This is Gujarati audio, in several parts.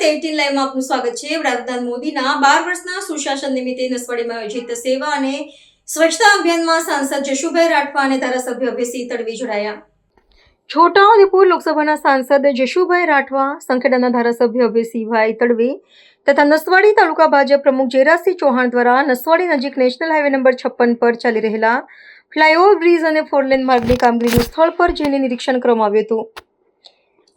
18 લાઈવમાં આપનું સ્વાગત છે। વડાપ્રધાન મોદીના 12 વર્ષના સુશાસન નિમિત્તે નસવાડીમાં આયોજિત સેવા અને સ્વચ્છતા અભિયાનમાં સાંસદ જશુભાઈ રાઠવા અને ધારાસભ્ય અભયસિંહ તડવી જોડાયા। છોટાઉદેપુર લોકસભાના સાંસદ જશુભાઈ રાઠવા, સંખેડાના ધારાસભ્ય અભયસિંહભાઈ તડવી તથા નસવાડી તાલુકા ભાજપ પ્રમુખ જયરાજસિંહ ચૌહાણ દ્વારા નસવાડી નજીક નેશનલ હાઈવે નંબર 56 પર ચાલી રહેલા ફ્લાયઓવર બ્રિજ અને ફોરલેન માર્ગની કામગીરીનું સ્થળ પર જઈને નિરીક્ષણ કરવામાં આવ્યું હતું।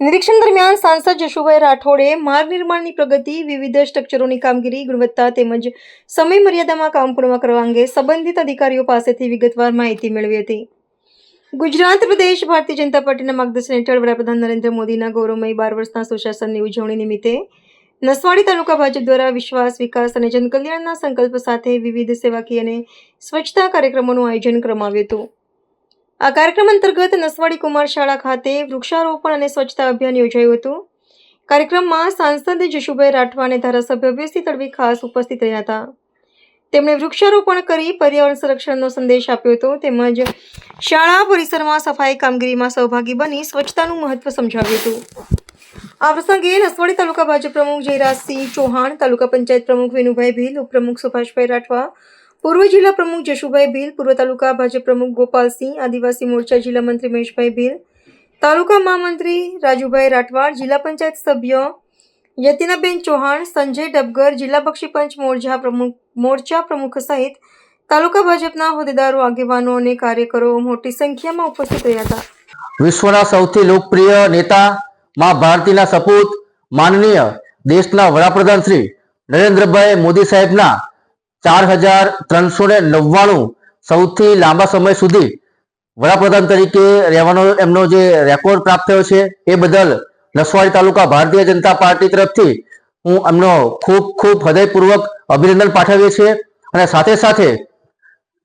નિરીક્ષણ દરમિયાન સાંસદ જશુભાઈ રાઠોડે માર્ગ નિર્માણની પ્રગતિ, વિવિધ સ્ટ્રક્ચરોની કામગીરી, ગુણવત્તા તેમજ સમય મર્યાદામાં કામ પૂર્ણ કરવા અંગે સંબંધિત અધિકારીઓ પાસેથી વિગતવાર માહિતી મેળવી હતી। ગુજરાત પ્રદેશ ભારતીય જનતા પાર્ટીના માર્ગદર્શન હેઠળ વડાપ્રધાન નરેન્દ્ર મોદીના ગૌરવમય 12 વર્ષના સુશાસનની ઉજવણી નિમિત્તે નસવાડી તાલુકા ભાજપ દ્વારા વિશ્વાસ, વિકાસ અને જનકલ્યાણના સંકલ્પ સાથે વિવિધ સેવાકીય અને સ્વચ્છતા કાર્યક્રમોનું આયોજન કરવામાં આવ્યું હતું। આ કાર્યક્રમ અંતર્ગત નસવાડી કુમાર શાળા ખાતે વૃક્ષારોપણ અને સ્વચ્છતા અભિયાન યોજાયું હતું। કાર્યક્રમમાં સાંસદ જશુભાઈ રાઠવા અને ધારાસભ્ય અભયસિંહ તડવી ખાસ ઉપસ્થિત રહ્યા હતા। તેમણે વૃક્ષારોપણ કરી પર્યાવરણ સંરક્ષણનો સંદેશ આપ્યો હતો તેમજ શાળા પરિસરમાં સફાઈ કામગીરીમાં સહભાગી બની સ્વચ્છતાનું મહત્વ સમજાવ્યું હતું। આ પ્રસંગે નસવાડી તાલુકા ભાજપ પ્રમુખ જયરાજસિંહ ચૌહાણ, તાલુકા પંચાયત પ્રમુખ વિનુભાઈ ભીલ, ઉપપ્રમુખ સુભાષભાઈ રાઠવા, પૂર્વ જિલ્લા પ્રમુખ જશુભાઈ ભીલ, પૂર્વ તાલુકા ભાજપ પ્રમુખ ગોપાલસિંહ, આદિવાસી મોરચા જિલ્લા મંત્રી મહેશભાઈ ભીલ, તાલુકા મહામંત્રી રાજુભાઈ રાઠવાડ, જિલ્લા પંચાયત સભ્ય યતિનાબેન ચૌહાણ, સંજય ડબગર, જિલ્લા બક્ષી પંચ મોરચા પ્રમુખ સહિત તાલુકા ભાજપના હોદ્દેદારો, આગેવાનો અને કાર્યકરો મોટી સંખ્યામાં ઉપસ્થિત રહ્યા હતા। વિશ્વના સૌથી લોકપ્રિય નેતા માં ભારતીના સપૂત માનનીય દેશના વડાપ્રધાન શ્રી નરેન્દ્રભાઈ મોદી સાહેબના 4399 સૌથી લાંબા સમય સુધી વડાપ્રધાન તરીકે રહેવાનો એમનો જે રેકોર્ડ પ્રાપ્ત થયો છે એ બદલ નસવાડી તાલુકા ભારતીય જનતા પાર્ટી તરફથી હું એમનો ખૂબ ખૂબ હૃદયપૂર્વક અભિનંદન પાઠવીએ છીએ અને સાથે સાથે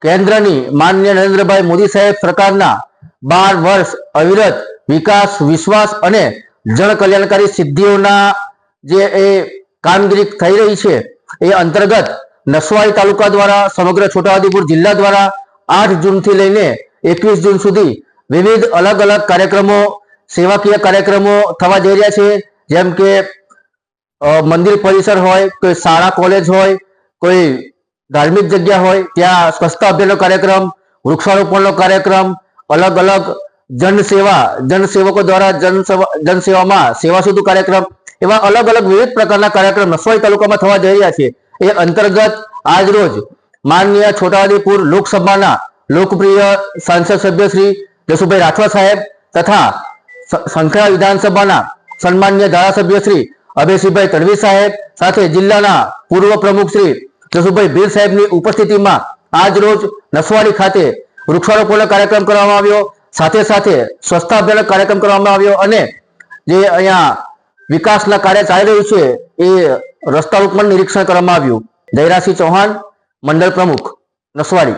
કેન્દ્રની માનનીય નરેન્દ્રભાઈ મોદી સાહેબ સરકારના 12 વર્ષ અવિરત વિકાસ, વિશ્વાસ અને જન કલ્યાણકારી સિદ્ધિઓના જે એ કામગીરી થઈ રહી છે એ અંતર્ગત નસવાડી તાલુકા द्वारा समग्र छोटाउदेपुर जिल्ला द्वारा 8 जून थी लईने 21 जून सुधी विविध अलग अलग कार्यक्रमों, सेवाकीय कार्यक्रमों थवा जई रह्या छे। जेम के मंदिर परिसर होय, कोई शाळा कॉलेज होय, कोई धार्मिक जग्या होय त्यां स्वच्छता अभियाननो कार्यक्रम, वृक्षारोपणनो कार्यक्रम, अलग अलग जनसेवको द्वारा जनसेवामां सेवा सेतु कार्यक्रम एवा अलग अलग विविध प्रकारना कार्यक्रम नसवाडी तालुकामां थवा जई रह्या छे। ए अंतर्गत आज रोज माननीय छोटाउदेपुर लोकसभा लोकप्रिय सांसद सभ्य श्री जशुभाई राठवा साहेब तथा संखेड़ा विधानसभा सन्मान्य धारासभ्य श्री अभयसिंहभाई तडवी साहेब साथे जिल्लाना पूर्व प्रमुख श्री जशुभाई भील साहेबनी उपस्थितिमां आज रोज नसवाडी खाते वृक्षारोपण कार्यक्रम करवामां आव्यो, साथे साथे स्वच्छता अभियान कार्यक्रम करवामां आव्यो अने जे अहींया विकासना कार्य चाली रह्युं छे ए रस्ता रूपમાં નિરીક્ષણ કરવામાં આવ્યું। જયરાજસિંહ ચૌહાણ, મંડળ પ્રમુખ, નસવાડી।